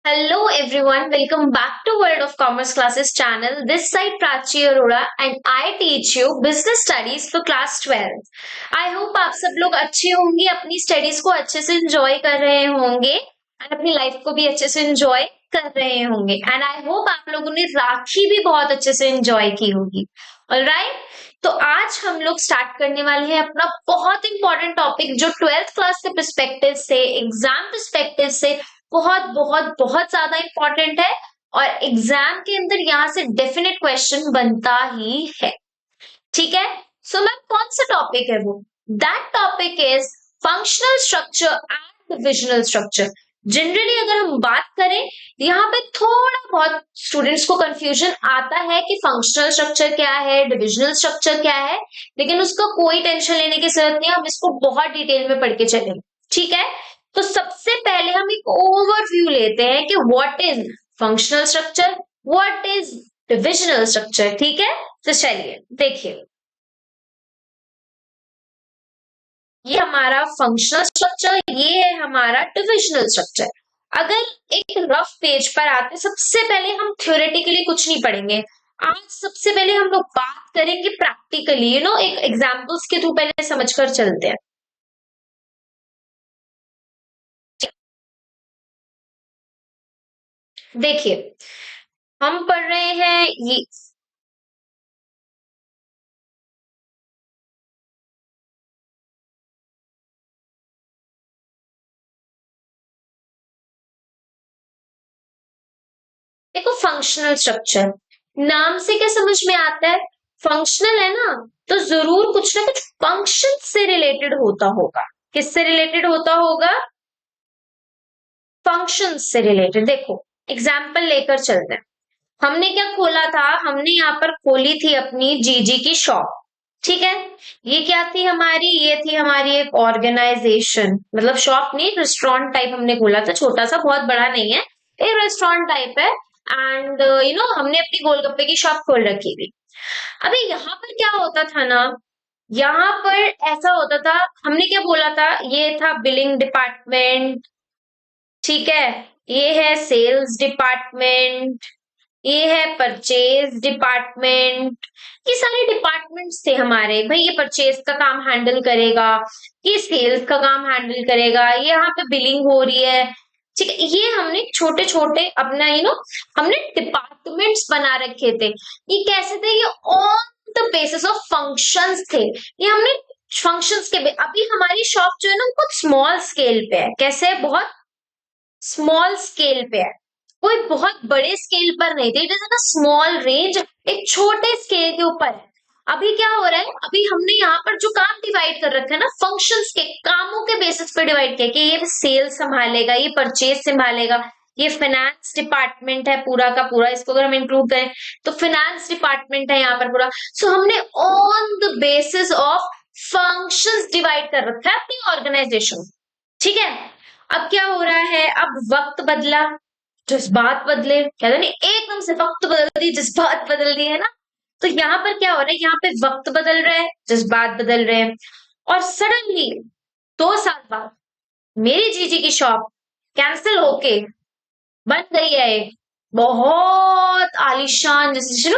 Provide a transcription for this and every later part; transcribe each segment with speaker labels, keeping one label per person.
Speaker 1: Hello everyone, welcome back to World of Commerce Classes channel. This side Prachi Arora and I teach you business studies for class 12. I hope आप सब लोग अच्छे होंगे, अपनी studies को अच्छे से एंजॉय कर रहे होंगे एंड अपनी लाइफ को भी अच्छे से एंजॉय कर रहे होंगे एंड आई होप आप लोगों ने राखी भी बहुत अच्छे से एंजॉय की होगी। ऑलराइट, तो आज हम लोग स्टार्ट करने वाले हैं अपना बहुत इंपॉर्टेंट टॉपिक जो 12th क्लास के पर्सपेक्टिव से, एग्जाम पर्सपेक्टिव से बहुत बहुत बहुत ज्यादा इंपॉर्टेंट है और एग्जाम के अंदर यहाँ से डेफिनेट क्वेश्चन बनता ही है। ठीक है, सो मैम कौन सा टॉपिक है वो? That topic is functional structure and divisional structure. Generally अगर हम बात करें, यहाँ पे थोड़ा बहुत स्टूडेंट्स को कंफ्यूजन आता है कि फंक्शनल स्ट्रक्चर क्या है, डिविजनल स्ट्रक्चर क्या है, लेकिन उसका कोई टेंशन लेने की जरूरत नहीं है, हम इसको बहुत डिटेल में पढ़ के चलेंगे। ठीक है, तो सबसे पहले हम एक ओवरव्यू लेते हैं कि what is functional structure, what is divisional structure. ठीक है, तो चलिए देखिए, ये हमारा फंक्शनल स्ट्रक्चर, ये है हमारा डिविजनल स्ट्रक्चर। अगर एक रफ पेज पर आते, सबसे पहले हम थ्योरेटिकली कुछ नहीं पढ़ेंगे। आज सबसे पहले हम लोग बात करेंगे प्रैक्टिकली, एक एग्जाम्पल्स के थ्रू पहले समझकर चलते हैं। देखिए, हम पढ़ रहे हैं ये देखो, फंक्शनल स्ट्रक्चर नाम से क्या समझ में आता है? फंक्शनल है ना, तो जरूर कुछ ना कुछ फंक्शन से रिलेटेड होता होगा। किससे रिलेटेड होता होगा? फंक्शन से रिलेटेड। देखो, एग्जाम्पल लेकर चलते हैं। हमने क्या खोला था? हमने यहाँ पर खोली थी अपनी जीजी की शॉप। ठीक है, ये क्या थी हमारी? ये थी हमारी एक ऑर्गेनाइजेशन, मतलब शॉप नहीं, रेस्टोरेंट टाइप हमने खोला था, छोटा सा, बहुत बड़ा नहीं है, एक रेस्टोरेंट टाइप है। एंड हमने अपनी गोलगप्पे की शॉप खोल रखी थी। अभी यहाँ पर क्या होता था ना, यहाँ पर ऐसा होता था, हमने क्या बोला था? ये था बिलिंग डिपार्टमेंट। ठीक है, ये है सेल्स डिपार्टमेंट, ये है परचेज डिपार्टमेंट। ये सारे डिपार्टमेंट्स थे हमारे। भाई ये परचेज का काम हैंडल करेगा, ये सेल्स का काम हैंडल करेगा, ये यहाँ पे बिलिंग हो रही है। ठीक है, ये हमने छोटे छोटे अपना हमने डिपार्टमेंट्स बना रखे थे। ये कैसे थे? ये on the basis of functions थे। ये हमने फंक्शंस के अभी हमारी शॉप जो है ना, बहुत स्मॉल स्केल पे है। कैसे है? बहुत स्मॉल स्केल पे है, कोई बहुत बड़े स्केल पर नहीं थे। इट इज स्मॉल रेंज, एक छोटे स्केल के ऊपर है। अभी क्या हो रहा है? अभी हमने यहाँ पर जो काम डिवाइड कर रखा है ना, फंक्शंस के, कामों के बेसिस पे डिवाइड किया कि ये सेल्स संभालेगा, ये परचेज संभालेगा, ये फाइनेंस डिपार्टमेंट है पूरा का पूरा। इसको अगर हम इंक्लूड करें तो फाइनेंस डिपार्टमेंट है यहाँ पर पूरा। सो हमने on the basis of functions divide कर रखा है अपनी ऑर्गेनाइजेशन। ठीक है, अब क्या हो रहा है? अब वक्त बदला, जज्बात बदले, कहते नहीं, एकदम से वक्त बदल दी, जज्बात बदल दिए, है ना। तो यहाँ पर क्या हो रहा है? यहाँ पे वक्त बदल रहा है, जज्बात बदल रहे हैं, और सडनली 2 साल बाद मेरी जीजी की शॉप कैंसिल होके बन गई है एक बहुत आलीशान, जैसे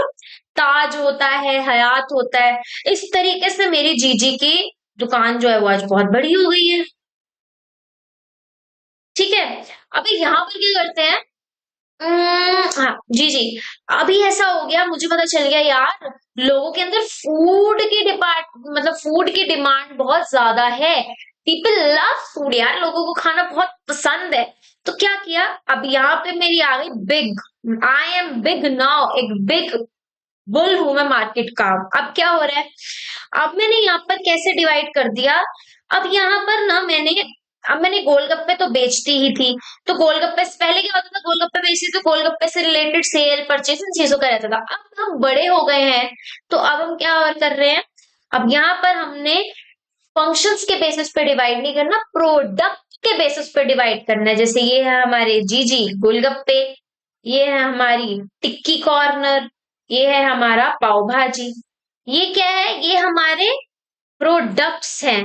Speaker 1: ताज होता है, हयात होता है, इस तरीके से मेरी जीजी की दुकान जो है वो आज बहुत बड़ी हो गई है। ठीक है, अभी यहाँ पर क्या करते हैं? हाँ जी जी, अभी ऐसा हो गया, मुझे पता चल गया यार, लोगों के अंदर फूड की मतलब फूड की डिमांड बहुत ज्यादा है। पीपल लव फूड यार, लोगों को खाना बहुत पसंद है। तो क्या किया? अब यहाँ पे मेरी आ गई big, I am big now, एक बिग बुल हूं मैं मार्केट का। अब क्या हो रहा है? अब मैंने यहाँ पर कैसे डिवाइड कर दिया? अब यहाँ पर ना मैंने गोलगप्पे तो बेचती ही थी, तो गोलगप्पे से पहले क्या होता था? गोलगप्पे बेचती तो गोलगप्पे से रिलेटेड सेल परचेज इन चीजों का रहता था। अब हम बड़े हो गए हैं, तो अब हम क्या और कर रहे हैं? अब यहाँ पर हमने फंक्शंस के बेसिस पे डिवाइड नहीं करना, प्रोडक्ट के बेसिस पे डिवाइड करना है। जैसे ये है हमारे जीजी गोलगप्पे, ये है हमारी टिक्की कॉर्नर, ये है हमारा पाव भाजी। ये क्या है? ये हमारे प्रोडक्ट्स हैं।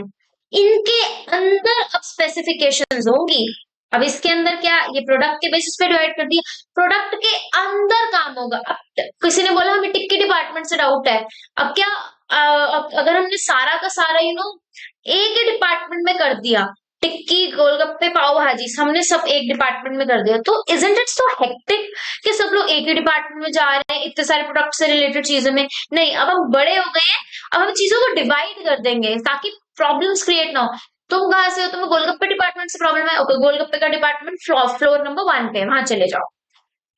Speaker 1: इनके अंदर अब स्पेसिफिकेशंस होंगी। अब इसके अंदर क्या, ये प्रोडक्ट के बेसिस पे डिवाइड कर दिया, प्रोडक्ट के अंदर काम होगा। अब किसी ने बोला हमें टिक्की डिपार्टमेंट से डाउट है, अब क्या अगर हमने सारा का सारा एक ही डिपार्टमेंट में कर दिया, टिक्की गोलगप्पे पाव भाजी हमने सब एक डिपार्टमेंट में कर दिया, तो इजंट इट सो हेक्टिक कि सब लोग एक ही डिपार्टमेंट में जा रहे हैं इतने सारे प्रोडक्ट से रिलेटेड चीजों में। नहीं, अब हम बड़े हो गए हैं, अब हम चीजों को डिवाइड कर देंगे ताकि प्रॉब्लम्स क्रिएट ना हो। तुम कहाँ से हो, तुम्हें गोलगप्पे डिपार्टमेंट से प्रॉब्लम है, ओके गोलगप्पे का डिपार्टमेंट फ्लोर नंबर 1 पे, वहां चले जाओ।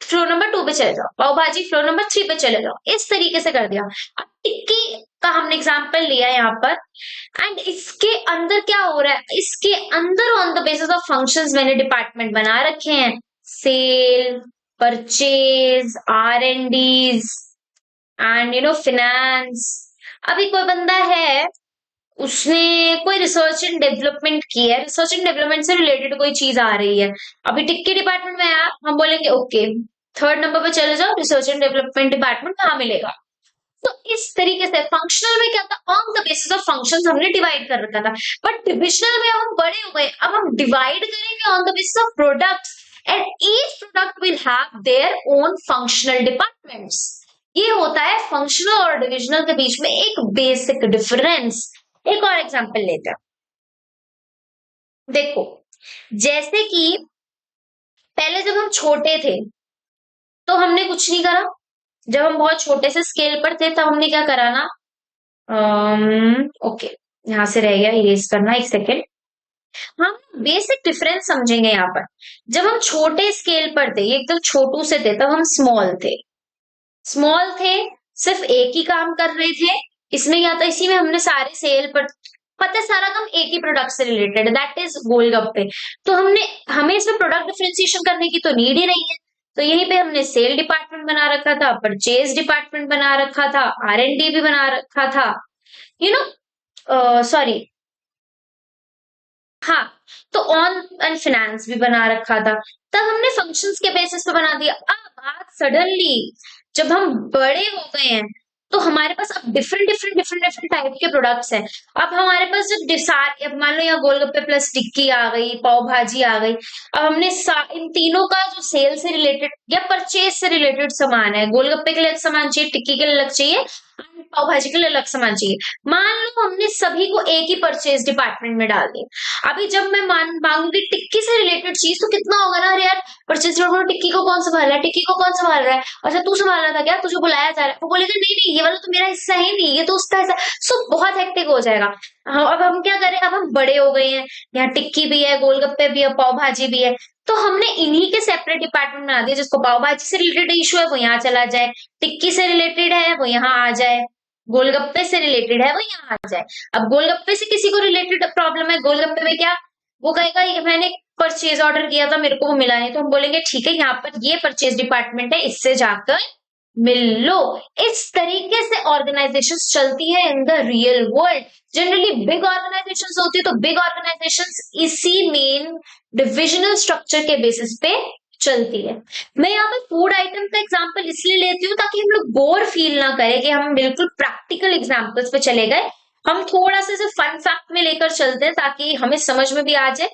Speaker 1: फ्लोर नंबर 2 पे चले जाओ, पाव भाजी फ्लोर नंबर 3 पे चले जाओ। इस तरीके से कर दिया। अब टिक्की का हमने एग्जाम्पल लिया यहाँ पर, एंड इसके अंदर क्या हो रहा है, इसके अंदर on the basis of functions मैंने डिपार्टमेंट बना रखे हैं, cell, purchase, R&Ds and finance. अभी कोई बंदा है, उसने कोई रिसर्च एंड डेवलपमेंट की है, रिसर्च एंड डेवलपमेंट से रिलेटेड कोई चीज आ रही है, अभी टिक्की डिपार्टमेंट में आया, हम बोलेंगे ओके 3rd नंबर पे चले जाओ, रिसर्च एंड डेवलपमेंट डिपार्टमेंट कहाँ मिलेगा। तो इस तरीके से फंक्शनल में क्या था, on the basis of functions हमने डिवाइड कर रखा था, बट डिविजनल में हम बड़े हो गए, अब हम डिवाइड करेंगे on the basis of products, and each product will have their own functional departments. ये होता है फंक्शनल और डिविजनल के बीच में एक बेसिक डिफरेंस। एक और एग्जांपल लेते हैं, देखो जैसे कि पहले जब हम छोटे थे तो हमने कुछ नहीं करा, जब हम बहुत छोटे से स्केल पर थे तब हमने क्या करा ना, ओके यहां से रह गया, इरेज करना, एक सेकेंड। हम बेसिक डिफरेंस समझेंगे यहाँ पर। जब हम छोटे स्केल पर थे, एकदम छोटू से थे, तब हम स्मॉल थे, सिर्फ एक ही काम कर रहे थे। इसमें क्या था, इसी में हमने सारे सेल पर, पता है सारा काम एक ही प्रोडक्ट से रिलेटेड, दैट इज गोलगप्पे। तो हमें इसमें प्रोडक्ट डिफरेंशिएशन करने की तो नीड ही नहीं है, तो यहीं पे हमने सेल डिपार्टमेंट बना रखा था, परचेज डिपार्टमेंट बना रखा था, R&D भी बना रखा था, सॉरी हाँ, तो ऑन एंड फाइनेंस भी बना रखा था। तब हमने फंक्शंस के बेसिस पे बना दिया। अब बात सडनली जब हम बड़े हो गए हैं तो हमारे पास अब डिफरेंट टाइप के प्रोडक्ट्स हैं। अब हमारे पास जब अब मान लो यहाँ गोलगप्पे प्लस टिक्की आ गई, पाव भाजी आ गई, अब हमने इन तीनों का जो सेल से रिलेटेड या परचेज से रिलेटेड सामान है, गोलगप्पे के लिए अलग सामान चाहिए, टिक्की के लिए अलग चाहिए, पाव भाजी के लिए अलग सामान चाहिए। मान लो हमने सभी को एक ही परचेज डिपार्टमेंट में डाल दिया। अभी जब मैं मांगूंगी टिक्की से रिलेटेड चीज तो कितना होगा ना, अरे यार परचेज डिपार्टमेंट टिक्की को कौन संभाल रहा है, टिक्की को कौन संभाल रहा है, अच्छा तू संभाल रहा था क्या, तुझे बुलाया जा रहा है, वो बोलेगा नहीं नहीं ये वाला तो मेरा हिस्सा है नहीं, ये तो उसका हिस्सा। सो बहुत हेक्टिक हो जाएगा। अब हम क्या करें, अब हम बड़े हो गए हैं, यहाँ टिक्की भी है, गोलगप्पे भी है, पाव भाजी भी है, तो हमने इन्हीं के सेपरेट डिपार्टमेंट बना दिया। जिसको पाव भाजी से रिलेटेड इशू है वो यहाँ चला जाए, टिक्की से रिलेटेड है वो यहाँ आ जाए, गोलगप्पे से रिलेटेड है वो यहाँ आ जाए। अब गोलगप्पे से किसी को रिलेटेड प्रॉब्लम है, गोलगप्पे में क्या वो कहेगा ये मैंने परचेज ऑर्डर किया था मेरे को वो मिला नहीं, तो हम बोलेंगे ठीक है यहाँ पर ये परचेज डिपार्टमेंट है, इससे जाकर मिल लो। इस तरीके से ऑर्गेनाइजेशंस चलती है in the real world. Generally big organisations होती है तो बिग ऑर्गेनाइजेशंस इसी मेन डिविजनल स्ट्रक्चर के बेसिस पे चलती है। मैं यहाँ पे फूड आइटम का एग्जांपल इसलिए लेती हूँ ताकि हम लोग बोर फील ना करें कि हम बिल्कुल प्रैक्टिकल एग्जांपल्स पे चले गए। हम थोड़ा सा फन फैक्ट में लेकर चलते हैं ताकि हमें समझ में भी आ जाए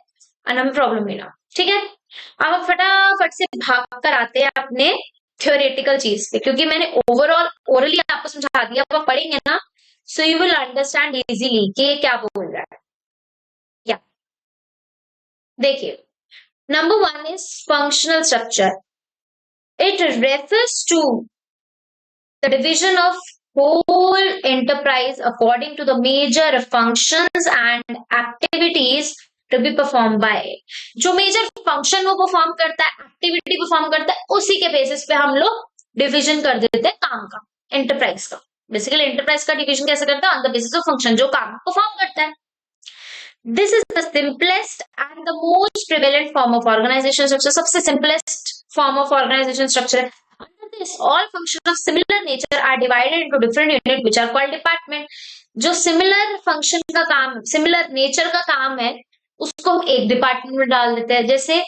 Speaker 1: और हमें प्रॉब्लम भी ना। ठीक है, अब हम फटाफट से भाग कर आते हैं अपने थ्योरेटिकल चीज पे, क्योंकि मैंने ओवरऑल ओरली आपको समझा दिया, अब आप पढ़ेंगे ना so you will understand easily कि ये क्या बोल रहा है। या देखिए, number 1 is functional structure. It refers to the division of whole enterprise according to the major functions and activities to be performed by it. जो मेजर फंक्शन वो परफॉर्म करता है, एक्टिविटी परफॉर्म करता है, उसी के बेसिस पे हम लोग डिविजन कर देते हैं काम का, एंटरप्राइज का। बेसिकली एंटरप्राइज का डिविजन कैसे करता है, on the basis of function, जो काम परफॉर्म करता है। This is the simplest and the most prevalent form of organization structure. सबसे simplest form of organization structure है। Under this, all functions of similar nature are divided into different units which are called department. जो similar function का काम, similar nature का काम है, उसको हम एक डिपार्टमेंट में डाल देते हैं। जैसे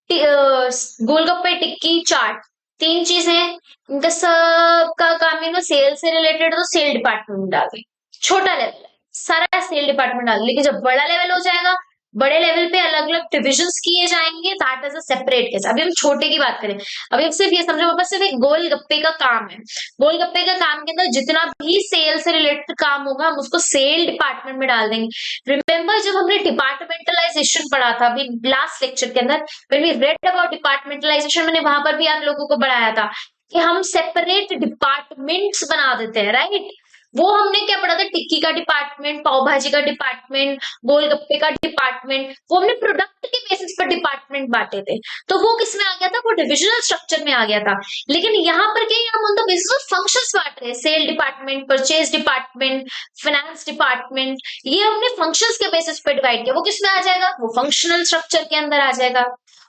Speaker 1: गोलगप्पे, टिक्की, चाट, 3 चीजें, इनका सब का काम सेल से रिलेटेड, तो सेल डिपार्टमेंट में डाल दें। छोटा लेवल है, सारा सेल डिपार्टमेंट डाल, लेकिन जब बड़ा लेवल हो जाएगा बड़े लेवल पे अलग अलग डिविजन्स किए जाएंगे, that is a separate case. अभी हम छोटे की बात करें, अभी हम सिर्फ ये समझो मेरे पास सिर्फ एक गोलगप्पे का काम है, गोलगप्पे का काम के अंदर जितना भी सेल से रिलेटेड काम होगा हम उसको सेल डिपार्टमेंट में डाल देंगे। रिमेम्बर जब हमने डिपार्टमेंटलाइजेशन पढ़ा था अभी लास्ट लेक्चर के अंदर, when we read about departmentalization, मैंने वहां पर भी आप लोगों को पढ़ाया था कि हम सेपरेट डिपार्टमेंट्स बना देते हैं, राइट। वो हमने क्या पढ़ा था, टिक्की का डिपार्टमेंट, पाव भाजी का डिपार्टमेंट, गोलगप्पे का डिपार्टमेंट, वो हमने प्रोडक्ट के बेसिस पर डिपार्टमेंट बांटे थे। तो वो किस में आ गया था, वो डिविजनल स्ट्रक्चर में आ गया था। लेकिन यहाँ पर क्या, हम on the basis of functions बांट रहे हैं, sale department, purchase department, finance department, ये हमने फंक्शंस के बेसिस पे डिवाइड किया। वो किस में आ जाएगा, वो फंक्शनल स्ट्रक्चर के अंदर आ जाएगा।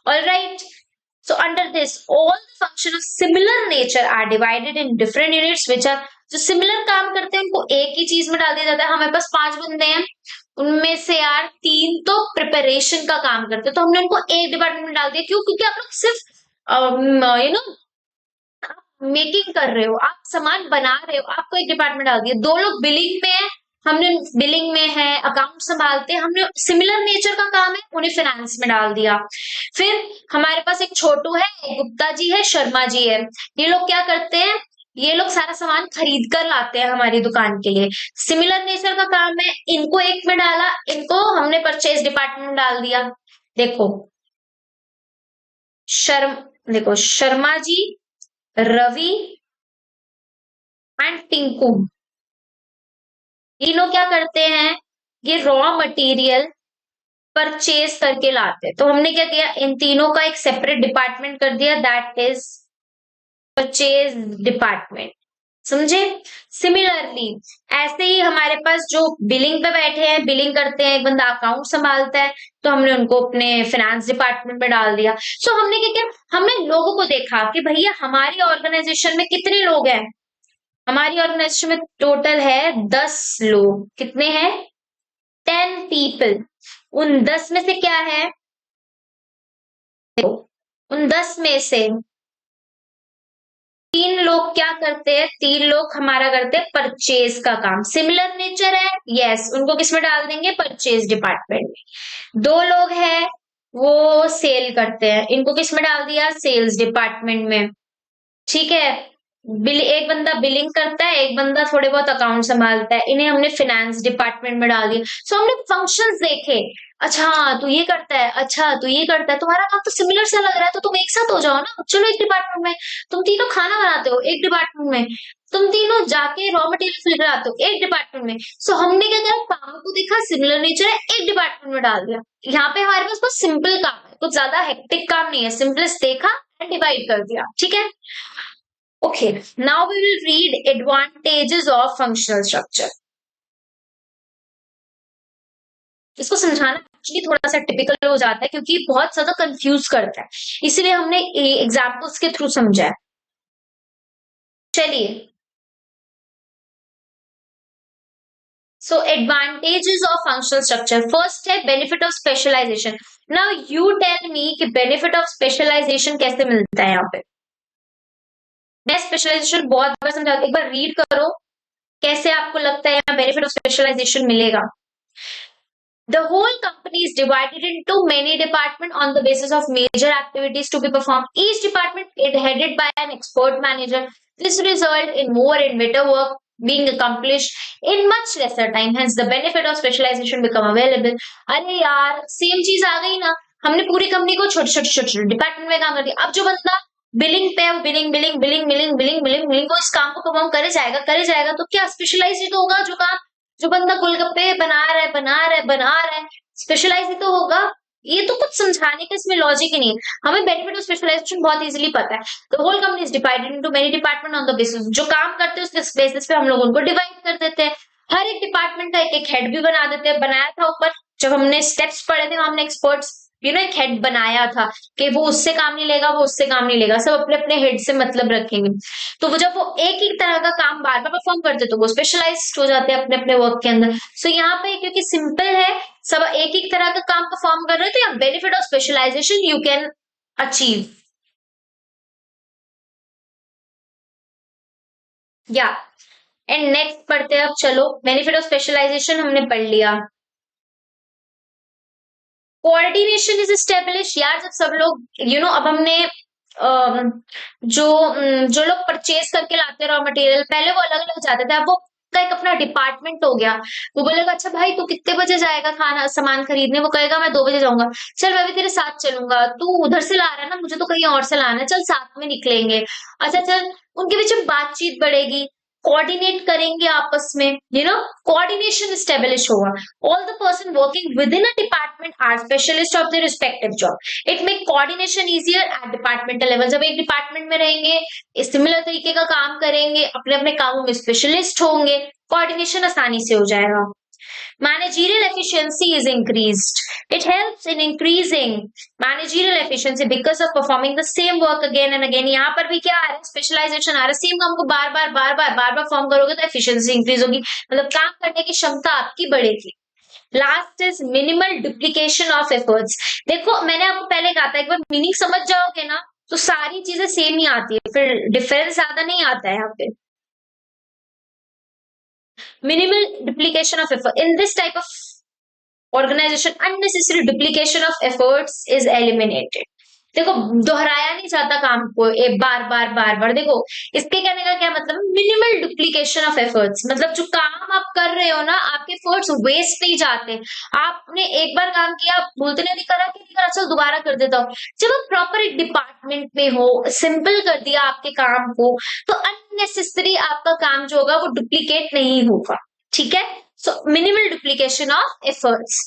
Speaker 1: Alright, so under this all the function of similar nature are divided in different units which are, जो सिमिलर काम करते हैं उनको एक ही चीज में डाल दिया जाता है। हमारे पास 5 बंदे हैं, उनमें से यार 3 तो प्रिपरेशन का काम करते हैं, तो हमने उनको एक डिपार्टमेंट में डाल दिया। क्यों, क्योंकि आप लोग सिर्फ यू नो मेकिंग कर रहे हो, आप सामान बना रहे हो, आपको एक डिपार्टमेंट डाल दिया। 2 लोग बिलिंग में है, हमने बिलिंग में है, अकाउंट संभालते हैं, हमने सिमिलर नेचर का काम है, उन्हें फाइनेंस में डाल दिया। फिर हमारे पास एक छोटू है, एक गुप्ता जी है, शर्मा जी है, ये लोग क्या करते हैं, ये लोग सारा सामान खरीद कर लाते हैं हमारी दुकान के लिए, सिमिलर नेचर का काम है, इनको एक में डाला, इनको हमने परचेज डिपार्टमेंट में डाल दिया। देखो शर्म देखो शर्मा जी, रवि एंड टिंकू, तीनों क्या करते हैं, ये रॉ मटेरियल परचेज करके लाते हैं। तो हमने क्या किया, इन तीनों का एक सेपरेट डिपार्टमेंट कर दिया, दैट इज परचेज डिपार्टमेंट। समझे। सिमिलरली ऐसे ही हमारे पास जो बिलिंग पे बैठे हैं, बिलिंग करते हैं, एक बंदा अकाउंट संभालता है, तो हमने उनको अपने फाइनेंस डिपार्टमेंट में डाल दिया। सो हमने क्या किया, हमने लोगों को देखा कि भैया हमारी ऑर्गेनाइजेशन में कितने लोग हैं, हमारी ऑर्गेनाइजेशन में टोटल है 10 लोग। कितने हैं, 10 पीपल। उन 10 में से क्या है, उन 10 में से 3 लोग क्या करते हैं, 3 लोग हमारा करते हैं परचेज का काम, सिमिलर नेचर है, यस, उनको किस में डाल देंगे, परचेज डिपार्टमेंट में। 2 लोग हैं वो सेल करते हैं, इनको किस में डाल दिया, सेल्स डिपार्टमेंट में। ठीक है, एक बंदा बिलिंग करता है, एक बंदा थोड़े बहुत अकाउंट संभालता है, इन्हें हमने फाइनेंस डिपार्टमेंट में डाल दिया। सो हमने फंक्शंस देखे, अच्छा तू ये करता है, अच्छा तू ये करता है, तुम्हारा काम तो सिमिलर सा लग रहा है, तो तुम एक साथ हो जाओ ना, चलो एक डिपार्टमेंट में। तुम तीनों खाना बनाते हो एक डिपार्टमेंट में, तुम तीनों जाके रॉ मटेरियल फिल कराते हो एक डिपार्टमेंट में। सो हमने क्या करा, कामों को देखा सिमिलर नेचर है, एक डिपार्टमेंट में डाल दिया। यहाँ पे हमारे पास बहुत सिंपल काम है, कुछ ज्यादा हेक्टिक काम नहीं है, सिंपलेस्ट देखा एंड डिवाइड कर दिया। ठीक है, okay, now we will read advantages of functional structure. इसको समझाना एक्चुअली थोड़ा सा टिपिकल हो जाता है क्योंकि बहुत ज्यादा कंफ्यूज करता है, इसीलिए हमने एग्जाम्पल्स के थ्रू समझा है। चलिए, so advantages of functional structure, first है benefit of specialization. Now you tell me कि benefit of specialization कैसे मिलता है यहाँ पे। मैं स्पेशलाइजेशन बहुत बार समझाती, एक बार रीड करो कैसे आपको लगता है यहाँ बेनिफिट ऑफ स्पेशलाइजेशन मिलेगा। The whole company is divided into many departments on the basis of major activities to be performed. Each department is headed by an expert manager. This results in more and better work being accomplished in much lesser time. Hence, the benefit of specialization become available. अरे यार same चीज आ गई ना, हमने पूरी company को छोटे छोटे डिपार्टमेंट में काम कर दिया। अब जो बंदा बिलिंग पे billing billing billing billing billing billing billing को इस काम को परफॉर्म करे जाएगा, तो क्या स्पेशलाइज ही तो होगा। जो काम जो बंदा गोलगप्पे बना रहा है स्पेशलाइज ही तो होगा। ये तो कुछ समझाने का इसमें लॉजिक ही नहीं है, हमें बेनिफिट ऑफ स्पेशलाइजेशन बहुत इजीली पता है। तो whole company is divided into many department on the basis, जो काम करते हैं उस बेसिस पे हम लोग उनको डिवाइड कर देते हैं। हर एक डिपार्टमेंट का एक हेड भी बना देते हैं, बनाया था ऊपर जब हमने स्टेप्स पढ़े थे, हमने एक्सपर्ट्स एक हेड बनाया था कि वो उससे काम नहीं लेगा, वो उससे काम नहीं लेगा, सब अपने अपने हेड से मतलब रखेंगे। तो वो जब वो एक ही तरह का काम बार बार परफॉर्म करते तो वो स्पेशलाइज्ड हो जाते हैं अपने अपने वर्क के अंदर। सो यहाँ पे क्योंकि सिंपल है, सब एक ही तरह का काम परफॉर्म कर रहे हो, तो यहाँ benefit of specialisation you can achieve. या एंड नेक्स्ट पढ़ते हैं अब। चलो, बेनिफिट ऑफ स्पेशलाइजेशन हमने पढ़ लिया। Coordination is establish. यार जब सब लोग अब हमने जो जो लोग परचेज करके लाते रॉ मटेरियल, पहले वो अलग अलग जाते थे, अब वो का एक अपना डिपार्टमेंट हो गया। वो बोलेगा अच्छा भाई तू कितने बजे जाएगा खाना सामान खरीदने, वो कहेगा मैं 2 बजे जाऊंगा। चल मैं भी तेरे साथ चलूंगा, तू उधर से ला रहा है ना, मुझे तो कहीं और से लाना है, चल साथ में निकलेंगे। अच्छा चल, उनके बीच में बातचीत बढ़ेगी, कोऑर्डिनेट करेंगे आपस में, कोऑर्डिनेशन स्टेब्लिश होगा। All the person working within a department are specialist of the respective job. It make coordination easier at departmental level. जब एक डिपार्टमेंट में रहेंगे, सिमिलर तरीके का काम करेंगे, अपने अपने कामों में स्पेशलिस्ट होंगे, कोऑर्डिनेशन आसानी से हो जाएगा। Managerial efficiency is increased. It helps in increasing managerial efficiency because of performing the same work again and again. यहाँ पर भी क्या आ रहा है, स्पेशलाइजेशन आ रहा है। सेम काम को बार बार फॉर्म करोगे तो एफिशिएंसी इंक्रीज होगी, मतलब काम करने की क्षमता आपकी बढ़ेगी। Last is minimal duplication of efforts. देखो मैंने आपको पहले कहा था, एक बार मीनिंग समझ जाओगे ना तो सारी चीजें सेम ही आती है, फिर डिफरेंस ज्यादा नहीं आता है यहाँ पे। Minimal duplication of effort. In this type of organization, unnecessary duplication of efforts is eliminated. देखो दोहराया नहीं जाता काम को बार बार। देखो इसके कहने का क्या मतलब, मिनिमल डुप्लीकेशन ऑफ एफर्ट्स, मतलब जो काम आप कर रहे हो ना, आपके एफर्ट्स वेस्ट नहीं जाते। आपने एक बार काम किया, बोलते नहीं करा कि नहीं करा, चल दोबारा कर देता हूँ। जब आप प्रॉपर एक डिपार्टमेंट में हो, सिंपल कर दिया आपके काम को, तो अननेसेसरी आपका काम जो होगा वो डुप्लीकेट नहीं होगा। ठीक है, so minimal duplication of efforts.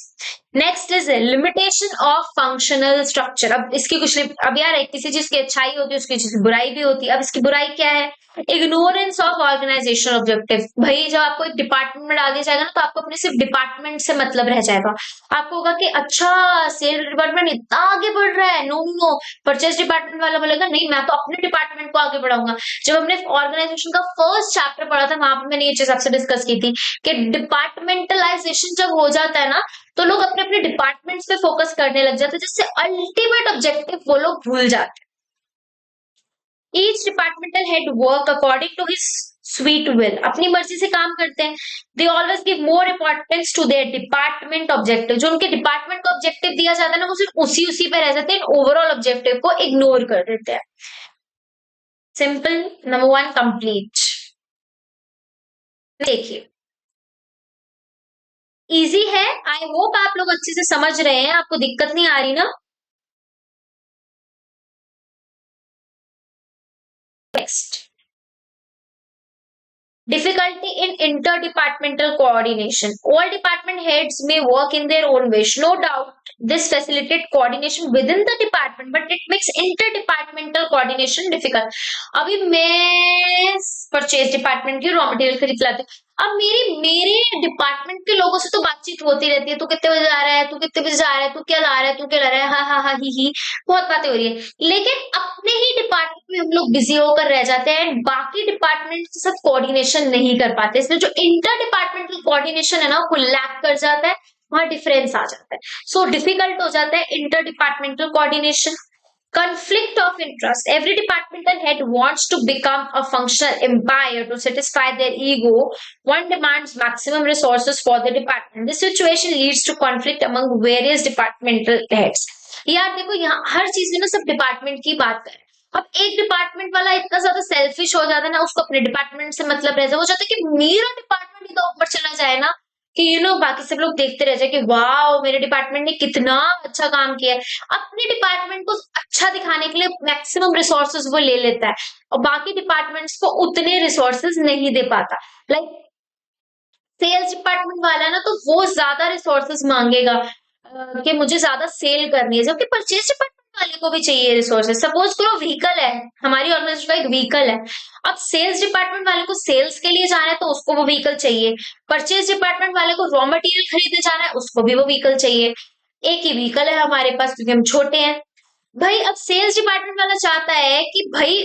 Speaker 1: Next is limitation of functional structure. अब इसकी कुछ, अब यार किसी चीज की अच्छाई होती है, उसकी चीज बुराई भी होती है। अब इसकी बुराई क्या है, इग्नोरेंस ऑफ ऑर्गेनाइजेशन ऑब्जेक्टिव। भाई जब आपको एक डिपार्टमेंट में डाल दिया जाएगा ना, तो आपको अपने सिर्फ डिपार्टमेंट से मतलब रह जाएगा। आपको होगा कि अच्छा सेल डिपार्टमेंट इतना आगे बढ़ रहा है, नो परचेज डिपार्टमेंट वाला बोलेगा नहीं मैं तो अपने डिपार्टमेंट को आगे बढ़ाऊंगा। जब हमने ऑर्गेनाइजेशन का फर्स्ट चैप्टर पढ़ा था, वहां पर मैंने ये चीज आपसे डिस्कस की थी कि डिपार्टमेंटलाइजेशन जब हो जाता है ना, तो लोग अपने अपने डिपार्टमेंट्स पे फोकस करने लग जाते हैं, जिससे अल्टीमेट ऑब्जेक्टिव वो लोग भूल जाते हैं। Each departmental head work according to his sweet will, अपनी मर्जी से काम करते हैं। They always give more importance to their department objective. जो उनके डिपार्टमेंट को ऑब्जेक्टिव दिया जाता है ना, वो सिर्फ उसी पे रह जाते हैं, ओवरऑल ऑब्जेक्टिव को इग्नोर कर देते हैं। Simple, number 1 complete. देखिए इजी है, आई होप आप लोग अच्छे से समझ रहे हैं, आपको दिक्कत नहीं आ रही ना। Next, difficulty in interdepartmental coordination. All department heads may work in their own wish. No doubt, this facilitates coordination within the department, but it makes interdepartmental coordination difficult. अभी मैं परचेज डिपार्टमेंट की रॉ मटेरियल खरीद लाती हूँ, अब मेरे department के लोगों से तो बातचीत होती रहती है, तू कितने बजे जा रहा है, तू कितने बजे जा रहा है, तू क्या ला रहा है, तू क्या ला रहा है, हा ही बहुत बातें हो रही है। लेकिन अपने ही डिपार्टमेंट में हम लोग बिजी होकर रह जाते हैं, बाकी डिपार्टमेंट के साथ कोऑर्डिनेशन नहीं कर पाते। इसलिए जो इंटर डिपार्टमेंटल कोऑर्डिनेशन है ना, वो लैक कर जाता है, वहां डिफरेंस आ जाता है, सो डिफिकल्ट हो जाता है inter departmental coordination. Conflict of interest. Every departmental head wants to become a functional empire to satisfy their ego. One demands maximum resources for the department. This situation leads to conflict among various departmental heads. यार देखो यहाँ हर चीज में ना सब department की बात करें। अब एक डिपार्टमेंट वाला इतना ज्यादा सेल्फिश हो जाता है ना, उसको अपने डिपार्टमेंट से मतलब रह जाए, वो चाहता है कि मेरा डिपार्टमेंट इतना ऊपर चला जाए ना, कि बाकी सब लोग देखते रह जाए कि वाह मेरे डिपार्टमेंट ने कितना अच्छा काम किया है। अपने डिपार्टमेंट को अच्छा दिखाने के लिए मैक्सिमम रिसोर्सेज वो ले लेता है, और बाकी डिपार्टमेंट्स को उतने रिसोर्सेज नहीं दे पाता। लाइक सेल्स डिपार्टमेंट वाला ना, तो वो ज्यादा रिसोर्सेज मांगेगा कि मुझे ज्यादा सेल करनी है, जबकि परचेज डिपार्टमेंट वाले को भी चाहिए रिसोर्सेज। सपोज करो व्हीकल है, हमारी ऑर्गेनाइजेशन का एक व्हीकल है, अब सेल्स डिपार्टमेंट वाले को सेल्स के लिए जाना है तो उसको वो व्हीकल चाहिए, परचेज डिपार्टमेंट वाले को रॉ मटेरियल खरीदने जाना है उसको भी वो व्हीकल चाहिए। एक ही व्हीकल है हमारे पास क्योंकि हम छोटे हैं। भाई अब सेल्स डिपार्टमेंट वाला चाहता है कि भाई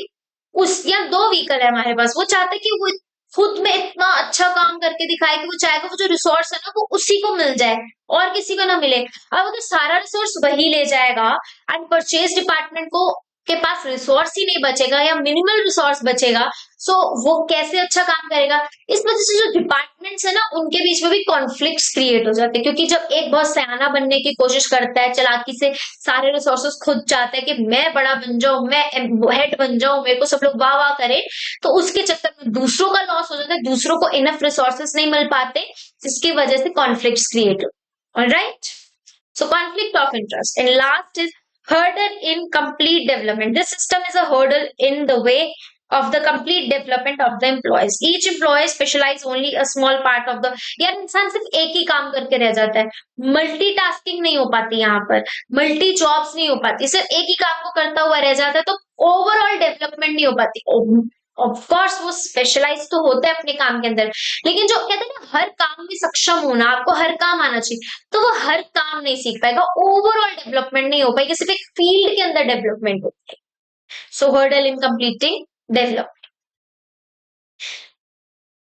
Speaker 1: उस, या 2 व्हीकल है हमारे पास, वो चाहता है कि वो खुद में इतना अच्छा काम करके दिखाए कि वो चाहेगा वो जो रिसोर्स है ना वो उसी को मिल जाए और किसी को ना मिले। अब वो तो सारा रिसोर्स वही ले जाएगा, एंड परचेज डिपार्टमेंट को के पास रिसोर्स ही नहीं बचेगा या मिनिमल रिसोर्स बचेगा, सो वो कैसे अच्छा काम करेगा? इस वजह से जो डिपार्टमेंट्स है ना उनके बीच में भी कॉन्फ्लिक्ट्स क्रिएट हो जाते हैं, क्योंकि जब एक बहुत सयाना बनने की कोशिश करता है, चालाकी से सारे रिसोर्सेस खुद चाहता है कि मैं बड़ा बन जाऊं, मैं हेड बन जाऊं, मेरे को सब लोग वाह वाह करें, तो उसके चक्कर में दूसरों का लॉस हो जाता है, दूसरों को इनफ रिसोर्सेस नहीं मिल पाते, जिसकी वजह से कॉन्फ्लिक्ट्स क्रिएट हो। Alright, so conflict of interest. And last is hurdle in complete development. This system is a hurdle in the way of the complete development of the employees. Each employee specialize only a small part of the, यार इंसान सिर्फ एक ही काम करके रह जाता है, multitasking नहीं हो पाती, यहाँ पर मल्टी जॉब्स नहीं हो पाती, सिर्फ एक ही काम को करता हुआ रह जाता है, तो ओवरऑल डेवलपमेंट नहीं हो पाती। ऑफ कोर्स वो स्पेशलाइज तो होता है अपने काम के अंदर, लेकिन जो कहते हैं ना हर काम में सक्षम होना, आपको हर काम आना चाहिए, तो वो हर काम नहीं सीख पाएगा, ओवरऑल डेवलपमेंट नहीं हो पाएगी, सिर्फ एक फील्ड के अंदर डेवलपमेंट होती है। सो हर्डल इन कंप्लीटिंग डेवलपमेंट।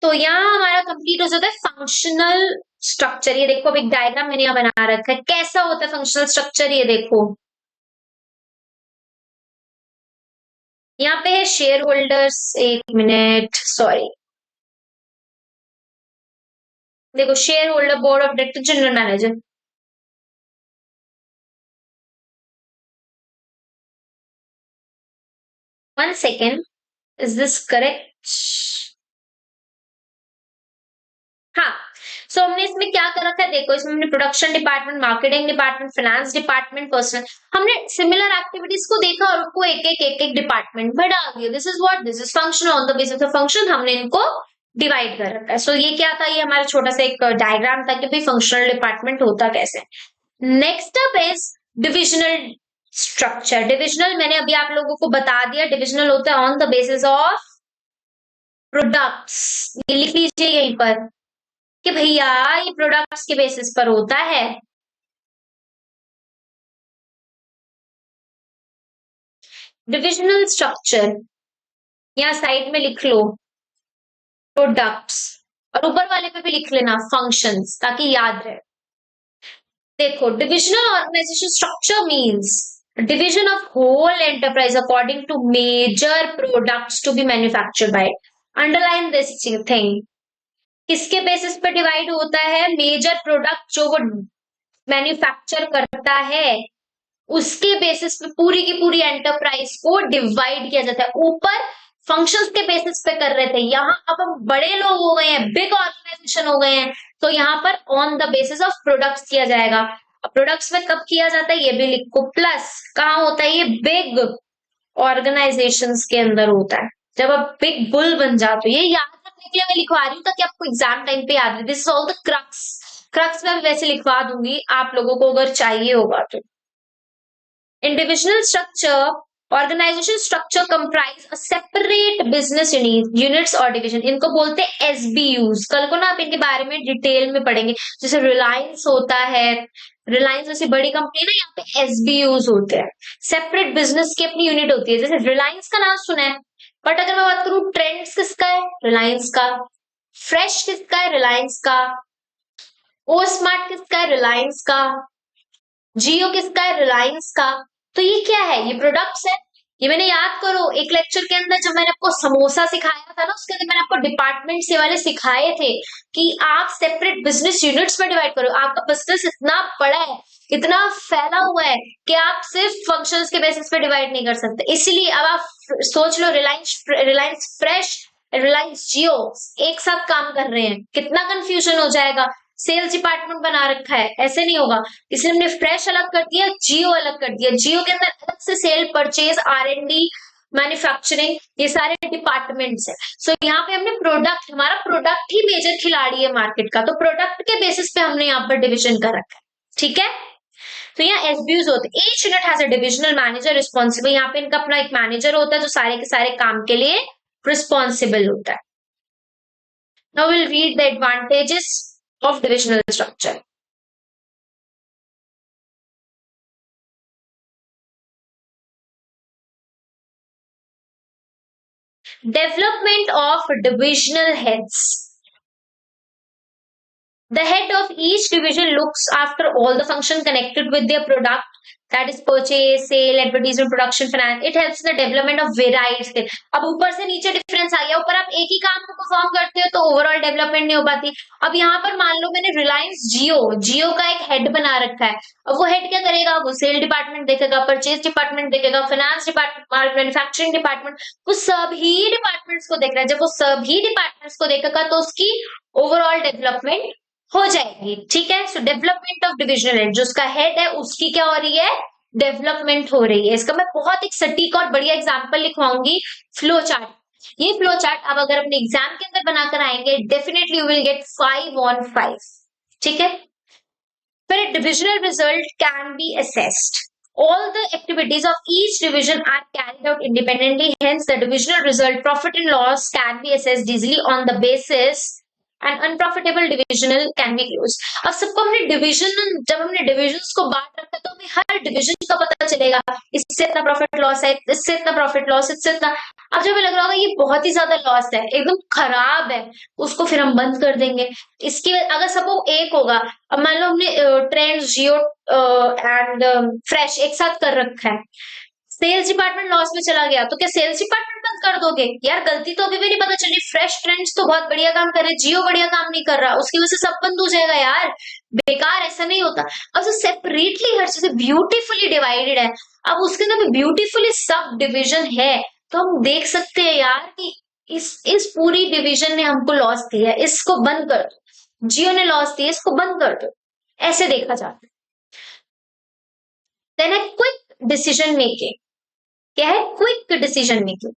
Speaker 1: तो यहाँ हमारा कंप्लीट हो जाता है फंक्शनल स्ट्रक्चर। ये देखो अब एक डायग्राम मैंने यहाँ बना रखा है, कैसा होता है फंक्शनल स्ट्रक्चर, ये देखो यहाँ पे है शेयर होल्डर्स, एक मिनट सॉरी, देखो share holder, board of director, general manager. One second, is this correct? हाँ, सो हमने इसमें क्या कर रखा है, देखो इसमें हमने production department, marketing department, finance department, personal, हमने सिमिलर एक्टिविटीज को देखा और उनको एक एक डिपार्टमेंट में डाल दिया। This is what, this is function, on the basis of function हमने इनको डिवाइड कर रखा है। सो ये क्या था, ये हमारा छोटा सा एक डायग्राम था कि भाई फंक्शनल डिपार्टमेंट होता कैसे। Next up is divisional structure. Divisional मैंने अभी आप लोगों को बता दिया, डिविजनल होता है on the basis of products. ये लिख लीजिए यहीं पर कि भैया ये प्रोडक्ट्स के बेसिस पर होता है। डिविजनल स्ट्रक्चर यहाँ साइड में लिख लो प्रोडक्ट्स, और ऊपर वाले पे भी लिख लेना फंक्शंस, ताकि याद रहे। देखो divisional organisation structure means division of whole enterprise according to major products to be manufactured by. Underline this thing, किसके बेसिस पे डिवाइड होता है? मेजर प्रोडक्ट जो वो मैन्युफैक्चर करता है उसके बेसिस पे पूरी की पूरी एंटरप्राइज को डिवाइड किया जाता है। ऊपर फंक्शंस के बेसिस पे कर रहे थे, यहाँ अब हम बड़े लोग हो गए हैं, बिग ऑर्गेनाइजेशन हो गए हैं, तो यहाँ पर on the basis of products किया जाएगा। प्रोडक्ट्स में कब किया जाता है ये भी लिखो, प्लस कहाँ होता है ये? बिग ऑर्गेनाइजेशंस के अंदर होता है, जब आप बिग बुल बन जाते हो। ये याद रखने के लिए मैं लिखवा रही हूँ ताकि आपको एग्जाम टाइम पे याद रहे। This is all the crux, crux में वैसे लिखवा दूंगी आप लोगों को अगर चाहिए होगा तो। In divisional structure, organization structure comprise a separate business units or division. इनको बोलते हैं SBUs। कल को ना आप इनके बारे में डिटेल में पढ़ेंगे, जैसे रिलायंस होता है, रिलायंस जैसी बड़ी कंपनी ना, यहाँ पे SBUs होते हैं, सेपरेट बिजनेस की अपनी यूनिट होती है। जैसे रिलायंस का नाम सुना है, बट अगर मैं बात करूं ट्रेंड्स किसका है? रिलायंस का। फ्रेश किसका है? रिलायंस का। ओ स्मार्ट किसका है? रिलायंस का। जियो किसका है? रिलायंस का। तो ये क्या है? ये प्रोडक्ट्स है। ये मैंने याद करो एक लेक्चर के अंदर जब मैंने आपको समोसा सिखाया था ना, उसके अंदर मैंने आपको डिपार्टमेंट से वाले सिखाए थे कि आप सेपरेट बिजनेस यूनिट्स में डिवाइड करो। आपका बिजनेस इतना बड़ा है, इतना फैला हुआ है कि आप सिर्फ फंक्शंस के बेसिस पे डिवाइड नहीं कर सकते। इसलिए अब आप सोच लो, रिलायंस फ्रेश, रिलायंस जियो एक साथ काम कर रहे हैं, कितना कंफ्यूजन हो जाएगा। सेल्स डिपार्टमेंट बना रखा है, ऐसे नहीं होगा। इसलिए हमने फ्रेश अलग कर दिया, जियो अलग कर दिया। जियो के अंदर अलग से सेल, परचेज, R&D, मैन्युफैक्चरिंग, ये सारे डिपार्टमेंट्स है। सो यहाँ पे हमने प्रोडक्ट, हमारा प्रोडक्ट ही मेजर खिलाड़ी है मार्केट का, तो प्रोडक्ट के बेसिस पे हमने यहाँ पर डिविजन कर रखा है। ठीक है, तो यहाँ एसबीयूज होते हैं। Each unit has a divisional manager responsible. यहाँ पे इनका अपना एक मैनेजर होता है जो सारे के सारे काम के लिए रिस्पॉन्सिबल होता है। Now will read the advantages of divisional structure. Development of divisional heads. The head of each division looks after all the function connected with their product, that is purchase, sale, advertisement, production, finance. It helps in the development of varied skill. अब ऊपर से नीचे difference आ गया, ऊपर आप एक ही काम को परफॉर्म करते हो तो ओवरऑल डेवलपमेंट नहीं हो पाती। अब यहाँ पर मान लो मैंने रिलायंस जियो का एक हेड बना रखा है, अब वो हेड क्या करेगा, वो सेल डिपार्टमेंट देखेगा, परचेज डिपार्टमेंट देखेगा, फाइनेंस डिपार्टमेंट, मैन्युफैक्चरिंग डिपार्टमेंट, वो सभी डिपार्टमेंट्स को देख रहा है। जब वो सभी डिपार्टमेंट्स को देखेगा तो उसकी ओवरऑल डेवलपमेंट हो जाएगी। ठीक है, सो डेवलपमेंट ऑफ डिविजनल हेड, जो उसका हेड है उसकी क्या हो रही है, डेवलपमेंट हो रही है। इसका मैं बहुत एक सटीक और बढ़िया एग्जांपल लिखवाऊंगी, फ्लो चार्ट। ये फ्लो चार्ट आप अगर अपने एग्जाम के अंदर बनाकर आएंगे, definitely you will get 5 on 5। ठीक है, फिर divisional result can be assessed. All the activities of each division are carried out independently. Hence, the divisional result, profit and loss, can be assessed easily on the basis and unprofitable divisional can be closed. अब सबको हमने division, जब हमने divisions को बांट रखा तो हमें हर डिविजन का पता चलेगा, इससे इतना प्रॉफिट लॉस है, इससे इतना प्रॉफिट लॉस, इससे इतना। अब जब हमें लग रहा होगा ये बहुत ही ज्यादा लॉस है, एकदम खराब है, उसको फिर हम बंद कर देंगे। इसकी अगर सपोज एक होगा, अब मान लो हमने ट्रेंड्स, जियो एंड फ्रेश एक साथ कर रखा है, सेल्स डिपार्टमेंट लॉस में चला गया तो क्या सेल्स डिपार्टमेंट बंद कर दोगे? यार गलती तो अभी भी नहीं पता चली, फ्रेश ट्रेंड्स तो बहुत बढ़िया काम कर रहे, जियो बढ़िया काम नहीं कर रहा, उसकी वजह से सब बंद हो जाएगा यार, बेकार, ऐसा नहीं होता। अब जो सेपरेटली हर चीज ब्यूटीफुली डिवाइडेड है, अब उसके अंदर ब्यूटीफुली सब डिविजन है, तो हम देख सकते हैं यार कि इस पूरी डिविजन ने हमको लॉस दिया, इसको बंद कर दो, जियो ने लॉस दिया, इसको बंद कर दो, ऐसे देखा जाता है। देन है क्विक डिसीजन मेकिंग। क्या है? Quick decision making.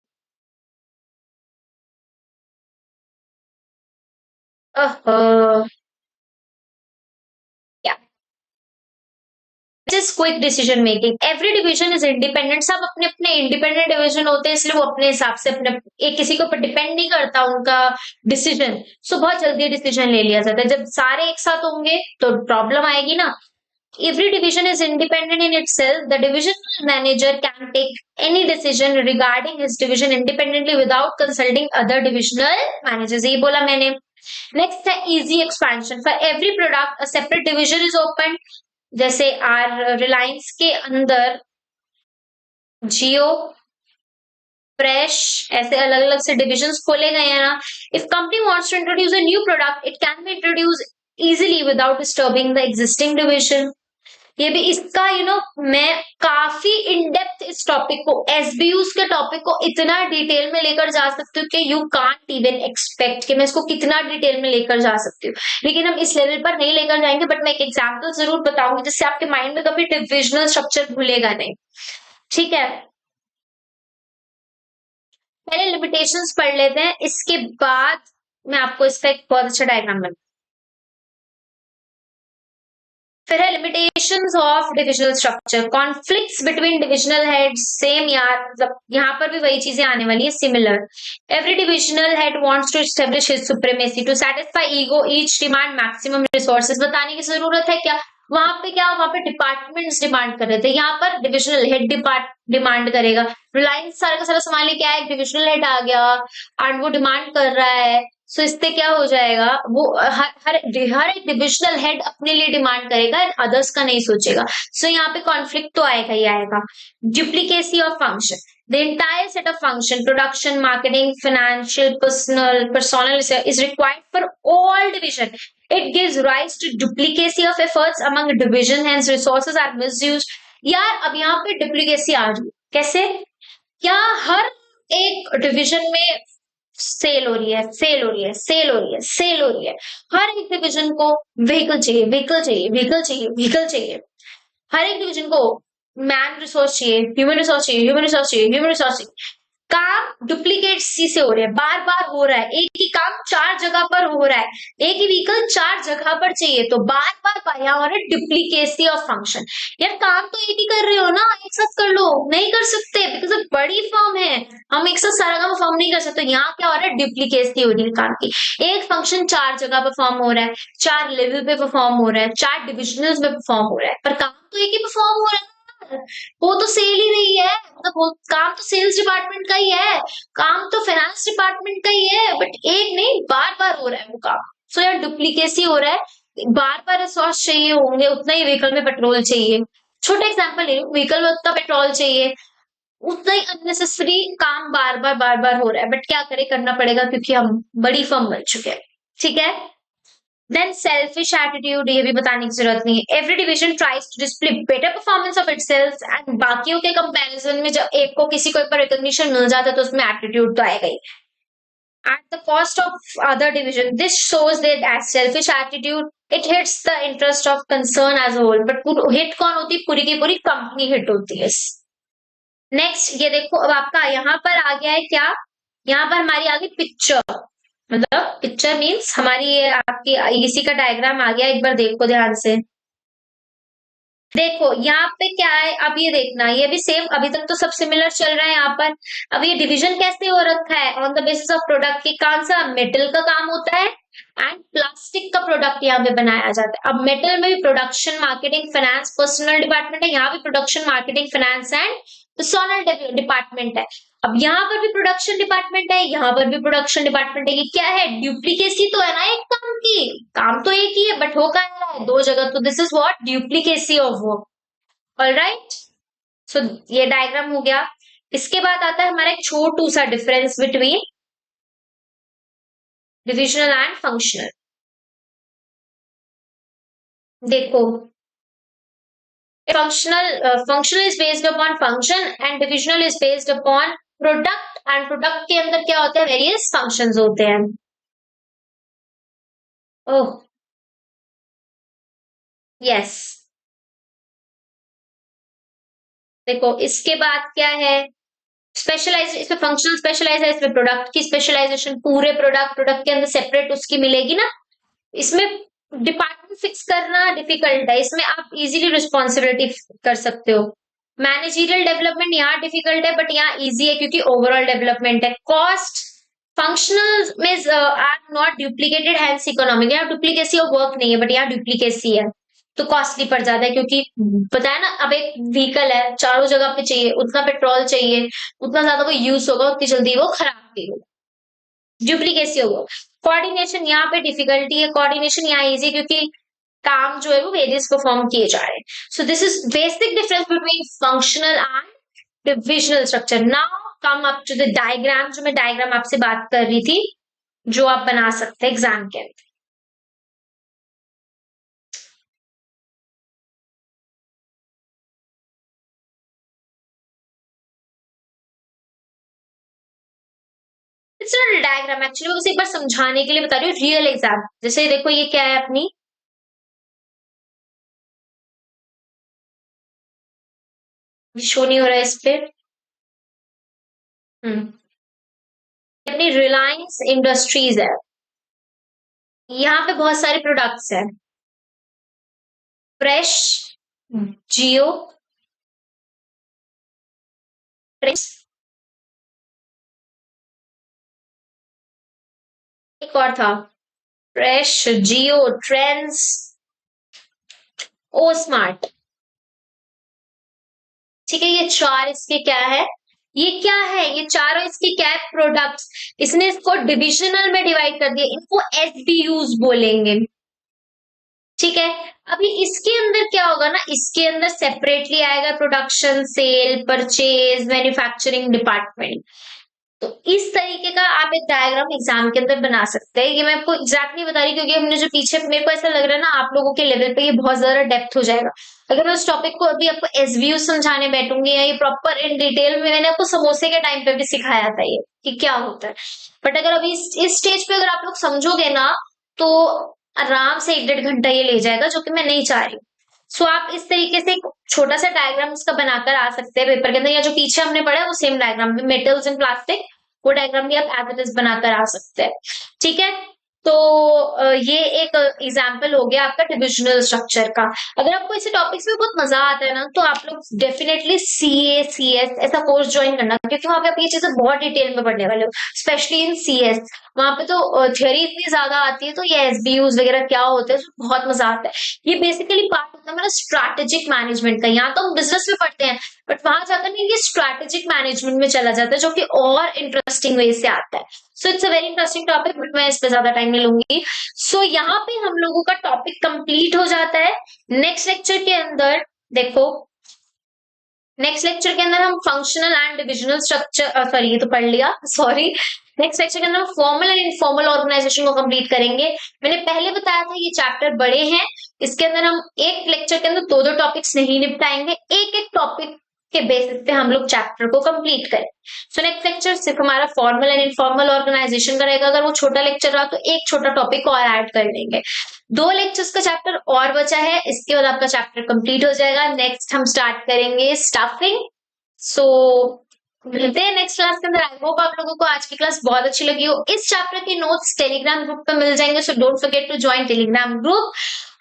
Speaker 1: Quick decision making, every division is independent, सब अपने अपने इंडिपेंडेंट डिवीजन होते हैं, इसलिए वो अपने हिसाब से अपने एक किसी के ऊपर डिपेंड नहीं करता उनका डिसीजन, सो बहुत जल्दी डिसीजन ले लिया जाता है। जब सारे एक साथ होंगे तो प्रॉब्लम आएगी ना। Every division is independent in itself. The divisional manager can take any decision regarding his division independently without consulting other divisional managers. ये बोला मैंने। Next है easy expansion. For every product, a separate division is opened. जैसे रिलायंस के अंदर जियो, fresh, ऐसे अलग अलग से डिविजन्स खोले गए हैं ना। If company wants to introduce a new product, it can be introduced easily without disturbing the existing division. ये भी इसका मैं काफी इन डेप्थ इस टॉपिक को, एसबीयूज के टॉपिक को इतना डिटेल में लेकर जा सकती हूँ कि यू कांट इवन एक्सपेक्ट कि मैं इसको कितना डिटेल में लेकर जा सकती हूँ, लेकिन हम इस लेवल पर नहीं लेकर जाएंगे। बट मैं एक एग्जाम्पल जरूर बताऊंगी जिससे आपके माइंड में कभी डिविजनल स्ट्रक्चर भूलेगा नहीं। ठीक है, पहले लिमिटेशंस पढ़ लेते हैं, इसके बाद मैं आपको इसका एक बहुत अच्छा डायग्राम बना। फिर है limitations of divisional structure, conflicts between divisional heads. Same यार, मतलब यहाँ पर भी वही चीजें आने वाली है, similar. Every divisional head wants to establish his supremacy to satisfy ego, each demand maximum resources. बताने की जरूरत है क्या? वहां पे क्या, वहां पे डिपार्टमेंट्स डिमांड कर रहे थे, यहाँ पर डिविजनल हेड डिमांड करेगा। रिलायंस सारा का सारा संभालने क्या है, डिविजनल हेड आ गया एंड वो डिमांड कर रहा है, सो इससे क्या हो जाएगा, वो हर एक डिविजनल हेड अपने लिए डिमांड करेगा एंड अदर्स का नहीं सोचेगा। सो यहाँ पे कॉन्फ्लिक्ट तो आएगा ही आएगा। Duplicacy of function, the entire set of function, production, marketing, financial, personnel is required for all division. It gives rise to duplicacy of efforts among division, hence resources are misused. यार अब यहाँ पे duplicacy आ रही है, कैसे? क्या हर एक division में सेल हो रही है, सेल हो रही है, सेल हो रही है, सेल हो रही है, हर एक डिविजन को व्हीकल चाहिए, व्हीकल चाहिए, व्हीकल चाहिए, व्हीकल चाहिए, हर एक डिविजन को मैन रिसोर्स चाहिए, ह्यूमन रिसोर्स चाहिए, ह्यूमन रिसोर्स चाहिए, ह्यूमन रिसोर्स चाहिए। काम डुप्लीकेट सी से हो रहे हैं, बार बार हो रहा है, एक ही काम 4 जगह पर हो रहा है, एक ही व्हीकल 4 जगह पर चाहिए, तो बार बार यहाँ हो रहा है डुप्लीकेसी ऑफ फंक्शन। यार काम तो एक ही कर रहे हो ना, एक साथ कर लो, नहीं कर सकते बिकॉज बड़ी फॉर्म है, हम एक साथ सारा काम फॉर्म नहीं कर सकते। यहाँ क्या हो रहा है, डुप्लीकेसी हो रही है काम की, एक फंक्शन 4 जगह परफॉर्म हो रहा है, 4 लेवल पे परफॉर्म हो रहा है, 4 डिविजनल्स में परफॉर्म हो रहा है, पर काम तो एक ही परफॉर्म हो रहा है, वो तो सेल ही नहीं है, मतलब वो काम तो सेल्स डिपार्टमेंट का ही है, काम तो फाइनेंस डिपार्टमेंट का ही है, बट एक नहीं, बार बार हो रहा है वो काम। सो यार डुप्लीकेसी हो रहा है, बार बार रिसोर्स चाहिए होंगे, उतना ही व्हीकल में पेट्रोल चाहिए। छोटा एग्जांपल ले, व्हीकल में उतना पेट्रोल चाहिए, उतना ही अननेसेसरी काम बार बार हो रहा है, बट क्या करें, करना पड़ेगा क्योंकि हम बड़ी फर्म बन चुके हैं। ठीक है। देन सेल्फिश एटीट्यूड, ये भी बताने की जरूरत नहीं है। Every division tries to display better performance of itself and बाकियों के कंपैरिजन में जब एक को किसी को एक पर रिकॉग्निशन मिल जाता है तो उसमें एटीट्यूड तो आएगा ही, at the cost of other division. This shows that as selfish attitude, it hits the interest of concern as a whole. But hit कौन होती है? पूरी की पूरी कंपनी हिट होती है। नेक्स्ट ये देखो, अब आपका यहाँ पर आ गया है क्या, यहाँ पर हमारी आ गई पिक्चर, मतलब पिक्चर मीन्स हमारी ये आपकी इसी का डायग्राम आ गया, एक बार देखो ध्यान से। देखो यहाँ पे क्या है, अब ये देखना, ये भी सेम, अभी तक तो सब सिमिलर चल रहा है यहाँ पर। अब ये डिवीजन कैसे हो रखा है, on the basis of product की, कौन सा मेटल का काम होता है एंड प्लास्टिक का प्रोडक्ट यहाँ पे बनाया जाता है। अब मेटल में भी production, marketing, finance, personal department है, यहाँ भी production, marketing, finance and personal department है। अब यहाँ पर भी प्रोडक्शन डिपार्टमेंट है, यहाँ पर भी प्रोडक्शन डिपार्टमेंट है। ये क्या है, ड्यूप्लीकेसी तो है ना एक काम की, काम तो एक ही है बट हो क्या रहा है दो जगह, तो this is what, duplicacy of work. Alright, so ये डायग्राम हो गया। इसके बाद आता है हमारा एक छोटू सा difference between divisional and functional. देखो, functional is based upon function and divisional is based upon product, and product के अंदर क्या होता है, वेरियस फंक्शंस होते हैं। ओह यस, देखो इसके बाद क्या है, स्पेशलाइज, इसमें फंक्शनल स्पेशलाइज है, इसमें प्रोडक्ट की स्पेशलाइजेशन, पूरे प्रोडक्ट के अंदर सेपरेट उसकी मिलेगी ना। इसमें डिपार्टमेंट फिक्स करना डिफिकल्ट है, इसमें आप इजीली रिस्पॉन्सिबिलिटी कर सकते हो। मैनेजरियल डेवलपमेंट यहाँ डिफिकल्ट है बट यहाँ इजी है क्योंकि ओवरऑल डेवलपमेंट है। कॉस्ट, फंक्शनल में are not duplicated, hence economic, यहाँ डुप्लीकेसी ऑफ वर्क नहीं है बट यहाँ डुप्लीकेसी है तो कॉस्टली पड़ जाता है, क्योंकि पता है ना, अब एक व्हीकल है, चारों जगह पे चाहिए, उतना पेट्रोल चाहिए, उतना ज्यादा वो यूज होगा, उतनी जल्दी वो खराब भी होगा, डुप्लीकेसी होगा। कोऑर्डिनेशन यहाँ पे डिफिकल्टी है, कोऑर्डिनेशन यहाँ इजी क्योंकि काम जो है वो वेरियस परफॉर्म किए जा रहे हैं। So this is basic difference between functional and divisional structure. Now come up to the diagram, जो मैं डायग्राम आपसे बात कर रही थी, जो आप बना सकते हैं एग्जाम के अंदर। इट्स नॉट डायग्राम एक्चुअली, मैं बस एक बार समझाने के लिए बता रही हूँ, रियल एग्जाम। जैसे देखो ये क्या है अपनी, शो नहीं हो रहा है इस पे, अपनी रिलायंस इंडस्ट्रीज है, यहाँ पे बहुत सारे प्रोडक्ट्स हैं, फ्रेश, जियो, फ्रेश, एक और था, फ्रेश, जियो, ट्रेंड्स, ओ स्मार्ट। ठीक है, ये चार इसके क्या है, ये क्या है, ये चारों इसके क्या है, प्रोडक्ट्स। इसने इसको डिविजनल में डिवाइड कर दिया, इनको एसबीयूज बोलेंगे। ठीक है, अभी इसके अंदर क्या होगा ना, इसके अंदर सेपरेटली आएगा production, sale, purchase, manufacturing department. तो इस तरीके का आप एक डायग्राम एग्जाम के अंदर बना सकते हैं। ये मैं आपको एग्जैक्टली बता रही क्योंकि हमने जो पीछे, मेरे को ऐसा लग रहा है ना आप लोगों के लेवल पे ये बहुत ज्यादा डेप्थ हो जाएगा। अगर मैं उस टॉपिक को अभी आपको एसवीयू समझाने बैठूंगी या ये प्रॉपर इन डिटेल में, मैंने आपको समोसे के टाइम पे भी सिखाया था ये कि क्या होता है, बट अगर अभी इस स्टेज पे अगर आप लोग समझोगे ना तो आराम से 1-1.5 घंटा ये ले जाएगा, जो कि मैं नहीं चाह रही हूँ। सो आप इस तरीके से एक छोटा सा डायग्राम इसका बनाकर आ सकते हैं पेपर के अंदर, या जो पीछे हमने पढ़ा है वो same diagram, metals and plastic, वो डायग्राम भी आप एज इट इज बनाकर आ सकते हैं। ठीक है, तो ये एक एग्जाम्पल हो गया आपका डिविजनल स्ट्रक्चर का। अगर आपको इसे टॉपिक्स में बहुत मजा आता है ना तो आप लोग डेफिनेटली सीए, सीएस ऐसा कोर्स ज्वाइन करना, क्योंकि वहां पे आप ये चीजें बहुत डिटेल में पढ़ने वाले हो, स्पेशली इन सीएस। वहां पे तो थ्योरी इतनी ज्यादा आती है, तो ये एसबीयूज वगैरह क्या होते हैं उसमें बहुत मजा आता है। ये बेसिकली पार्ट होता है हमारा स्ट्रैटेजिक मैनेजमेंट का। यहाँ तो हम बिजनेस में पढ़ते हैं बट वहां जाकर ये स्ट्रैटेजिक मैनेजमेंट में चला जाता है, जो कि और इंटरेस्टिंग वे से आता है। So it's a very interesting topic, but मैं इस पे ज्यादा टाइम नहीं लूंगी। सो यहाँ पे हम लोगों का टॉपिक कंप्लीट हो जाता है। नेक्स्ट लेक्चर के अंदर देखो, नेक्स्ट लेक्चर के अंदर हम functional and divisional structure, sorry ये तो पढ़ लिया, सॉरी। नेक्स्ट लेक्चर के अंदर हम फॉर्मल एंड इनफॉर्मल ऑर्गेनाइजेशन को कंप्लीट करेंगे। मैंने पहले बताया था ये चैप्टर बड़े हैं, इसके अंदर हम एक लेक्चर के अंदर दो दो टॉपिक्स नहीं निपटाएंगे, एक एक टॉपिक के बेसिस पे हम लोग चैप्टर को कंप्लीट करें। सो नेक्स्ट लेक्चर सिर्फ हमारा फॉर्मल एंड इनफॉर्मल ऑर्गेनाइजेशन का रहेगा। अगर वो छोटा लेक्चर रहा तो एक छोटा टॉपिक और ऐड कर लेंगे। 2 लेक्चर्स का चैप्टर और बचा है, इसके बाद आपका चैप्टर कंप्लीट हो जाएगा। नेक्स्ट हम स्टार्ट करेंगे स्टाफिंग। सो मिलते हैं नेक्स्ट क्लास के अंदर। आई होप आप लोगों को आज की क्लास बहुत अच्छी लगी हो। इस चैप्टर के नोट्स टेलीग्राम ग्रुप पे मिल जाएंगे, so don't forget to join Telegram group.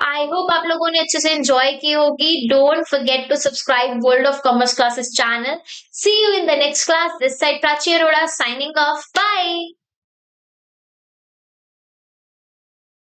Speaker 1: I hope आप लोगों ने अच्छे से एंजॉय की होगी। Don't forget to subscribe World of Commerce Classes channel. See you in the next class. This side Prachi Arora signing off. Bye.